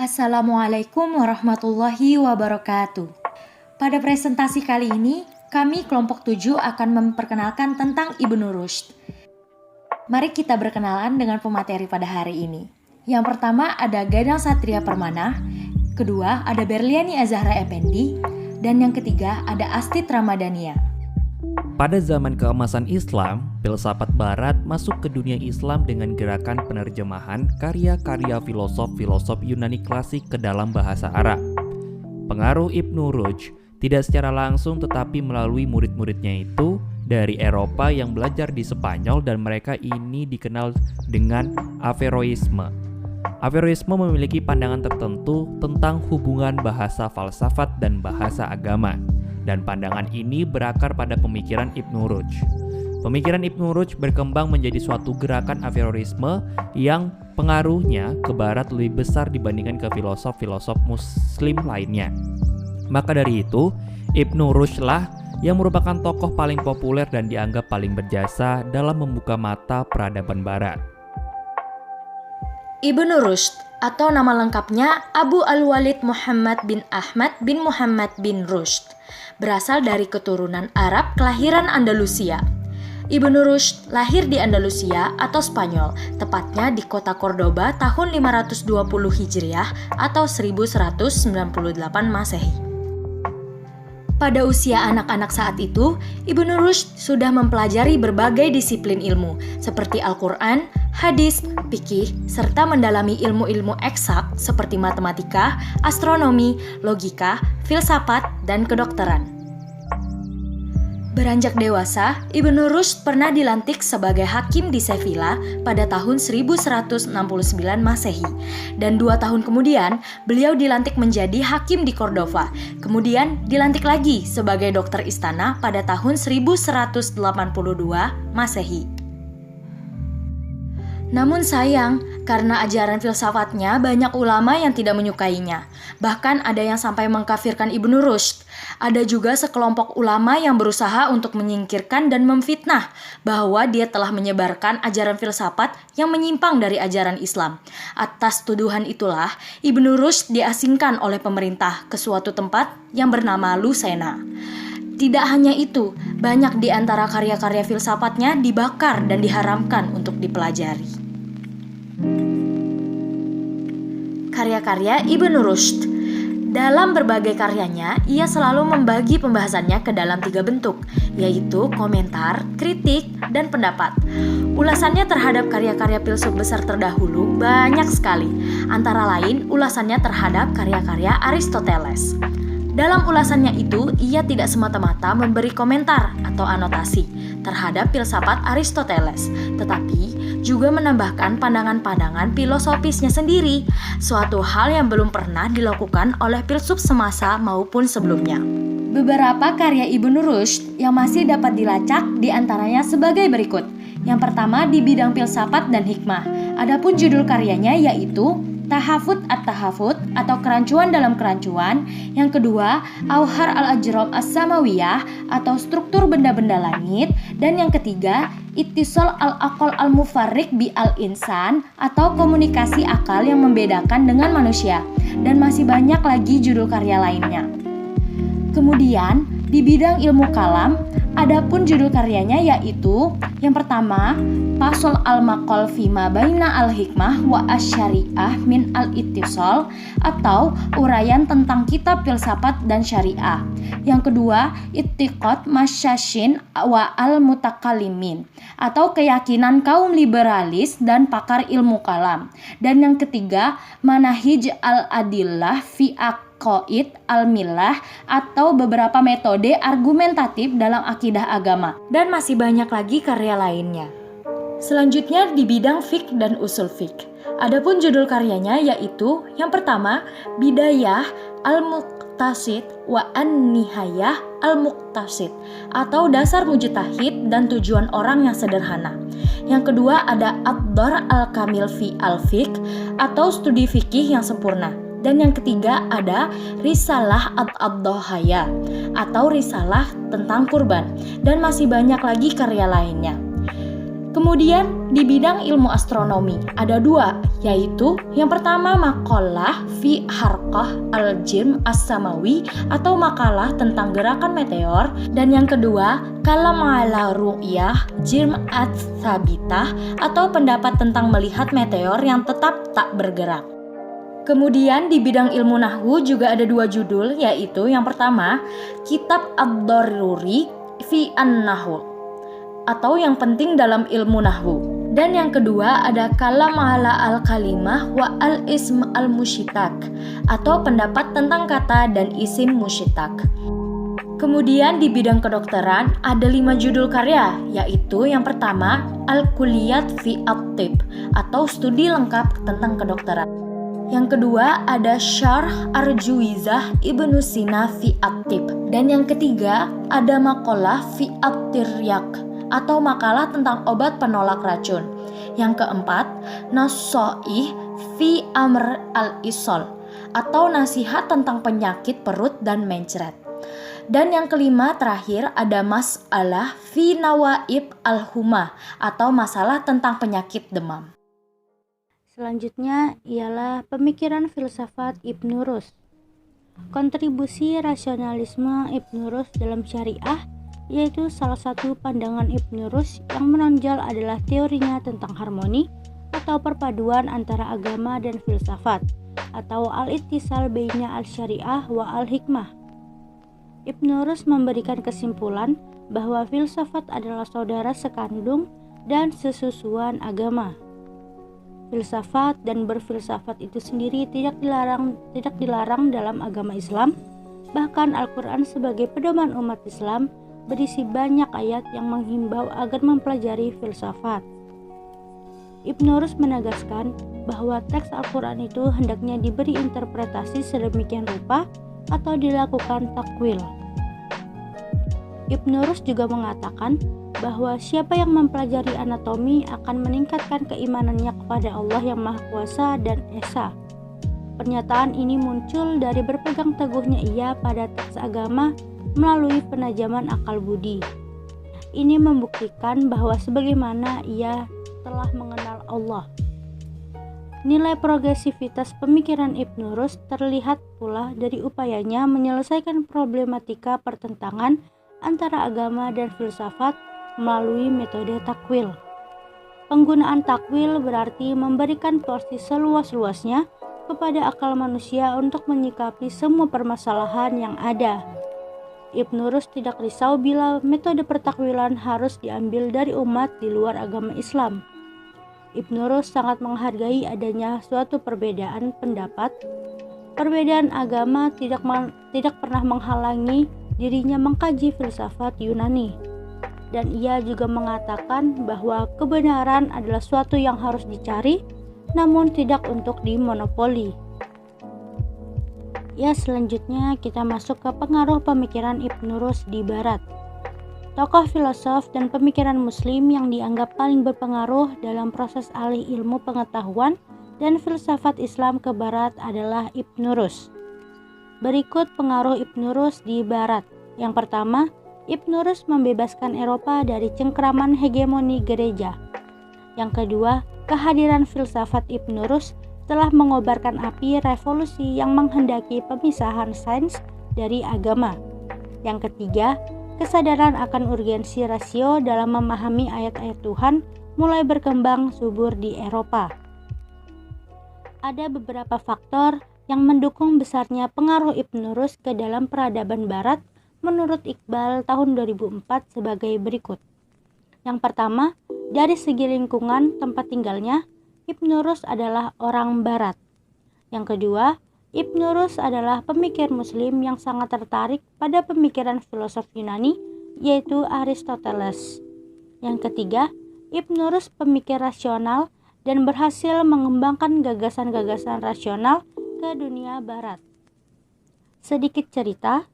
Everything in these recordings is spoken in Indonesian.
Assalamualaikum warahmatullahi wabarakatuh. Pada presentasi kali ini, kami kelompok 7 akan memperkenalkan tentang Ibnu Rushd. Mari kita berkenalan dengan pemateri pada hari ini. Yang pertama ada Gadang Satria Permana, kedua ada Berliani Azahra Effendi, dan yang ketiga ada Astrid Ramadhania. Pada zaman keemasan Islam, filsafat Barat masuk ke dunia Islam dengan gerakan penerjemahan karya-karya filosof-filosof Yunani klasik ke dalam bahasa Arab. Pengaruh Ibnu Rushd tidak secara langsung tetapi melalui murid-muridnya itu dari Eropa yang belajar di Spanyol, dan mereka ini dikenal dengan Averroisme. Averroisme memiliki pandangan tertentu tentang hubungan bahasa falsafat dan bahasa agama. Dan pandangan ini berakar pada pemikiran Ibnu Rushd. Pemikiran Ibnu Rushd berkembang menjadi suatu gerakan Averroisme yang pengaruhnya ke barat lebih besar dibandingkan ke filosof-filosof muslim lainnya. Maka dari itu, Ibnu Rushd lah yang merupakan tokoh paling populer dan dianggap paling berjasa dalam membuka mata peradaban barat. Ibnu Rushd atau nama lengkapnya Abu Al-Walid Muhammad bin Ahmad bin Muhammad bin Rushd, berasal dari keturunan Arab kelahiran Andalusia. Ibnu Rushd lahir di Andalusia atau Spanyol, tepatnya di kota Cordoba tahun 520 Hijriah atau 1198 Masehi. Pada usia anak-anak saat itu, Ibnu Rushd sudah mempelajari berbagai disiplin ilmu seperti Al-Quran, hadis, fikih, serta mendalami ilmu-ilmu eksak seperti matematika, astronomi, logika, filsafat, dan kedokteran. Beranjak dewasa, Ibnu Rushd pernah dilantik sebagai hakim di Sevilla pada tahun 1169 Masehi, dan 2 tahun kemudian beliau dilantik menjadi hakim di Cordova. Kemudian dilantik lagi sebagai dokter istana pada tahun 1182 Masehi. Namun sayang, karena ajaran filsafatnya banyak ulama yang tidak menyukainya. Bahkan ada yang sampai mengkafirkan Ibnu Rushd. Ada juga sekelompok ulama yang berusaha untuk menyingkirkan dan memfitnah bahwa dia telah menyebarkan ajaran filsafat yang menyimpang dari ajaran Islam. Atas tuduhan itulah, Ibnu Rushd diasingkan oleh pemerintah ke suatu tempat yang bernama Lucena. Tidak hanya itu, banyak di antara karya-karya filsafatnya dibakar dan diharamkan untuk dipelajari. Karya-karya Ibnu Rushd. Dalam berbagai karyanya, ia selalu membagi pembahasannya ke dalam 3 bentuk, yaitu komentar, kritik, dan pendapat. Ulasannya terhadap karya-karya filsuf besar terdahulu banyak sekali, antara lain ulasannya terhadap karya-karya Aristoteles. Dalam ulasannya itu, ia tidak semata-mata memberi komentar atau anotasi terhadap filsafat Aristoteles, tetapi juga menambahkan pandangan-pandangan filosofisnya sendiri, suatu hal yang belum pernah dilakukan oleh filsuf semasa maupun sebelumnya. Beberapa karya Ibnu Rushd yang masih dapat dilacak diantaranya sebagai berikut. Yang pertama di bidang filsafat dan hikmah. Adapun judul karyanya yaitu Tahafut at-Tahafut atau kerancuan dalam kerancuan. Yang kedua, Auhar al-Ajram as-Samawiyah atau struktur benda-benda langit. Dan yang ketiga, Ittisal al-Aqal al-Mufarriq bi al-Insan atau komunikasi akal yang membedakan dengan manusia. Dan masih banyak lagi judul karya lainnya. Kemudian, di bidang ilmu kalam, adapun judul karyanya yaitu yang pertama, Fasl al-Maqal fima baina al-hikmah wa asy-syariah min al-ittisal atau uraian tentang kitab filsafat dan syariah. Yang kedua, Ittiqad masyashin wa al-mutakallimin atau keyakinan kaum liberalis dan pakar ilmu kalam. Dan yang ketiga, Manahij al-Adillah fi Aqaid al-Millah atau beberapa metode argumentatif dalam akidah agama. Dan masih banyak lagi karya lainnya. Selanjutnya di bidang fiqh dan usul fiqh. Adapun judul karyanya yaitu yang pertama, Bidayah al-Muqtasid wa an-Nihayah al-Muqtasid atau dasar mujtahid dan tujuan orang yang sederhana. Yang kedua ada Ad-Dar al-Kamil fi al-Fiqh atau studi fikih yang sempurna. Dan yang ketiga ada Risalah ad-Dhahaya atau risalah tentang kurban. Dan masih banyak lagi karya lainnya. Kemudian di bidang ilmu astronomi ada dua, yaitu yang pertama maqalah fi harqah al-jirm as-samawi atau makalah tentang gerakan meteor, dan yang kedua kalam ala ru'yah jirm ats-sabitah atau pendapat tentang melihat meteor yang tetap tak bergerak. Kemudian di bidang ilmu nahwu juga ada dua judul, yaitu yang pertama Kitab ad-Daruri fi an-Nahwu atau yang penting dalam ilmu nahwu, dan yang kedua ada kalam ala al-kalimah wa al-ism al-musyitak atau pendapat tentang kata dan isim musyitak. Kemudian di bidang kedokteran ada 5 judul karya, yaitu yang pertama Al-Kulliyat fi at-Tib atau studi lengkap tentang kedokteran. Yang kedua ada Syarh Arjuizah Ibnu Sina fi at-Tib, dan yang ketiga ada Maqalah fi at-Tiryak atau makalah tentang obat penolak racun. Yang keempat, Nasoih fi Amr al-Isol atau nasihat tentang penyakit perut dan mencret. Dan yang kelima terakhir ada Mas'alah fi Nawaib al-Huma atau masalah tentang penyakit demam. Selanjutnya ialah pemikiran filsafat Ibnu Rushd. Kontribusi rasionalisme Ibnu Rushd dalam syariah, yaitu salah satu pandangan Ibnu Rushd yang menonjol adalah teorinya tentang harmoni atau perpaduan antara agama dan filsafat atau al-ittisal baina al-syariah wa al-hikmah. Ibnu Rushd memberikan kesimpulan bahwa filsafat adalah saudara sekandung dan sesusuan agama. Filsafat dan berfilsafat itu sendiri tidak dilarang dalam agama Islam. Bahkan Al-Quran sebagai pedoman umat Islam berisi banyak ayat yang menghimbau agar mempelajari filsafat. Ibnu Rushd menegaskan bahwa teks Al-Quran itu hendaknya diberi interpretasi sedemikian rupa atau dilakukan takwil. Ibnu Rushd juga mengatakan bahwa siapa yang mempelajari anatomi akan meningkatkan keimanannya kepada Allah yang Maha Kuasa dan Esa. Pernyataan ini muncul dari berpegang teguhnya ia pada teks agama melalui penajaman akal budi. Ini membuktikan bahwa sebagaimana ia telah mengenal Allah. Nilai progresivitas pemikiran Ibnu Rushd terlihat pula dari upayanya menyelesaikan problematika pertentangan antara agama dan filsafat melalui metode takwil. Penggunaan takwil berarti memberikan porsi seluas-luasnya kepada akal manusia untuk menyikapi semua permasalahan yang ada. Ibnu Rushd tidak risau bila metode pertakwilan harus diambil dari umat di luar agama Islam. Ibnu Rushd sangat menghargai adanya suatu perbedaan pendapat. Perbedaan agama tidak pernah menghalangi dirinya mengkaji filsafat Yunani. Dan ia juga mengatakan bahwa kebenaran adalah suatu yang harus dicari, namun tidak untuk dimonopoli. Ya, selanjutnya kita masuk ke pengaruh pemikiran Ibnu Rushd di Barat. Tokoh filosof dan pemikiran muslim yang dianggap paling berpengaruh dalam proses alih ilmu pengetahuan dan filsafat Islam ke Barat adalah Ibnu Rushd. Berikut pengaruh Ibnu Rushd di Barat. Yang pertama, Ibnu Rushd membebaskan Eropa dari cengkraman hegemoni gereja. Yang kedua, kehadiran filsafat Ibnu Rushd telah mengobarkan api revolusi yang menghendaki pemisahan sains dari agama. Yang ketiga, kesadaran akan urgensi rasio dalam memahami ayat-ayat Tuhan mulai berkembang subur di Eropa. Ada beberapa faktor yang mendukung besarnya pengaruh Ibnu Rushd ke dalam peradaban Barat menurut Iqbal tahun 2004 sebagai berikut. Yang pertama, dari segi lingkungan tempat tinggalnya, Ibnu Rushd adalah orang Barat. Yang kedua, Ibnu Rushd adalah pemikir muslim yang sangat tertarik pada pemikiran filosof Yunani, yaitu Aristoteles. Yang ketiga, Ibnu Rushd pemikir rasional dan berhasil mengembangkan gagasan-gagasan rasional ke dunia Barat. Sedikit cerita,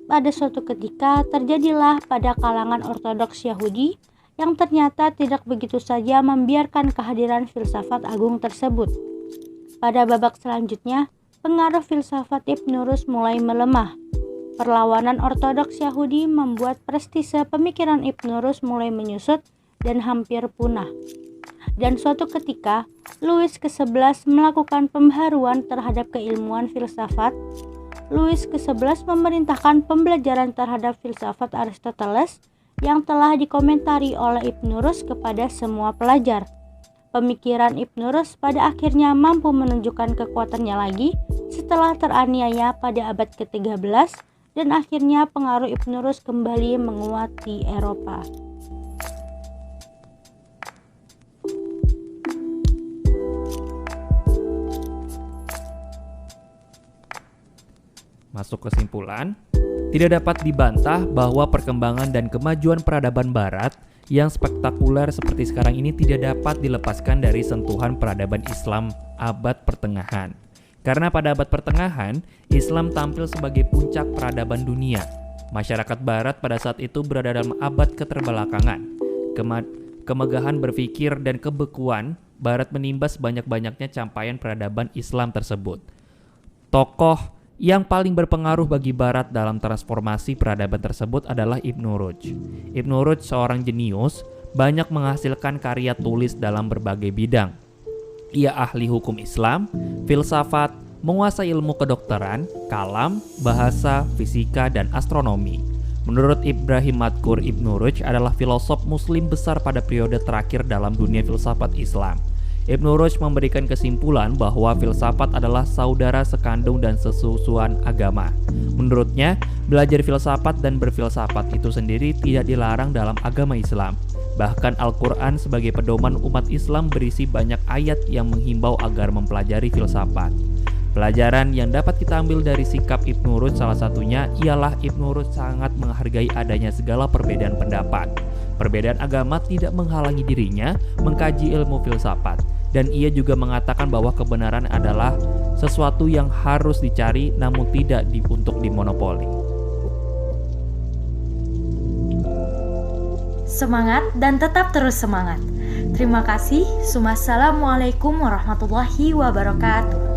pada suatu ketika terjadilah pada kalangan Ortodoks Yahudi yang ternyata tidak begitu saja membiarkan kehadiran filsafat agung tersebut. Pada babak selanjutnya, pengaruh filsafat Ibnu Rushd mulai melemah. Perlawanan Ortodoks Yahudi membuat prestise pemikiran Ibnu Rushd mulai menyusut dan hampir punah. Dan suatu ketika, Louis ke-11 melakukan pembaharuan terhadap keilmuan filsafat. Louis ke-11 memerintahkan pembelajaran terhadap filsafat Aristoteles yang telah dikomentari oleh Ibn Rushd kepada semua pelajar. Pemikiran Ibn Rushd pada akhirnya mampu menunjukkan kekuatannya lagi setelah teraniaya pada abad ke-13 dan akhirnya pengaruh Ibn Rushd kembali menguat di Eropa. Masuk kesimpulan, tidak dapat dibantah bahwa perkembangan dan kemajuan peradaban barat yang spektakuler seperti sekarang ini tidak dapat dilepaskan dari sentuhan peradaban Islam abad pertengahan. Karena pada abad pertengahan, Islam tampil sebagai puncak peradaban dunia. Masyarakat barat pada saat itu berada dalam abad keterbelakangan. Kemegahan berpikir dan kebekuan barat menimba sebanyak-banyaknya capaian peradaban Islam tersebut. Tokoh yang paling berpengaruh bagi barat dalam transformasi peradaban tersebut adalah Ibn Rushd. Ibn Rushd seorang jenius, banyak menghasilkan karya tulis dalam berbagai bidang. Ia ahli hukum Islam, filsafat, menguasai ilmu kedokteran, kalam, bahasa, fisika, dan astronomi. Menurut Ibrahim Madkur, Ibn Rushd adalah filosof muslim besar pada periode terakhir dalam dunia filsafat Islam. Ibn Rushd memberikan kesimpulan bahwa filsafat adalah saudara sekandung dan sesusuan agama. Menurutnya, belajar filsafat dan berfilsafat itu sendiri tidak dilarang dalam agama Islam. Bahkan Al-Quran sebagai pedoman umat Islam berisi banyak ayat yang menghimbau agar mempelajari filsafat. Pelajaran yang dapat kita ambil dari sikap Ibn Rushd salah satunya ialah Ibn Rushd sangat menghargai adanya segala perbedaan pendapat. Perbedaan agama tidak menghalangi dirinya mengkaji ilmu filsafat, dan ia juga mengatakan bahwa kebenaran adalah sesuatu yang harus dicari namun tidak untuk dimonopoli. Semangat dan tetap terus semangat. Terima kasih. Wassalamualaikum warahmatullahi wabarakatuh.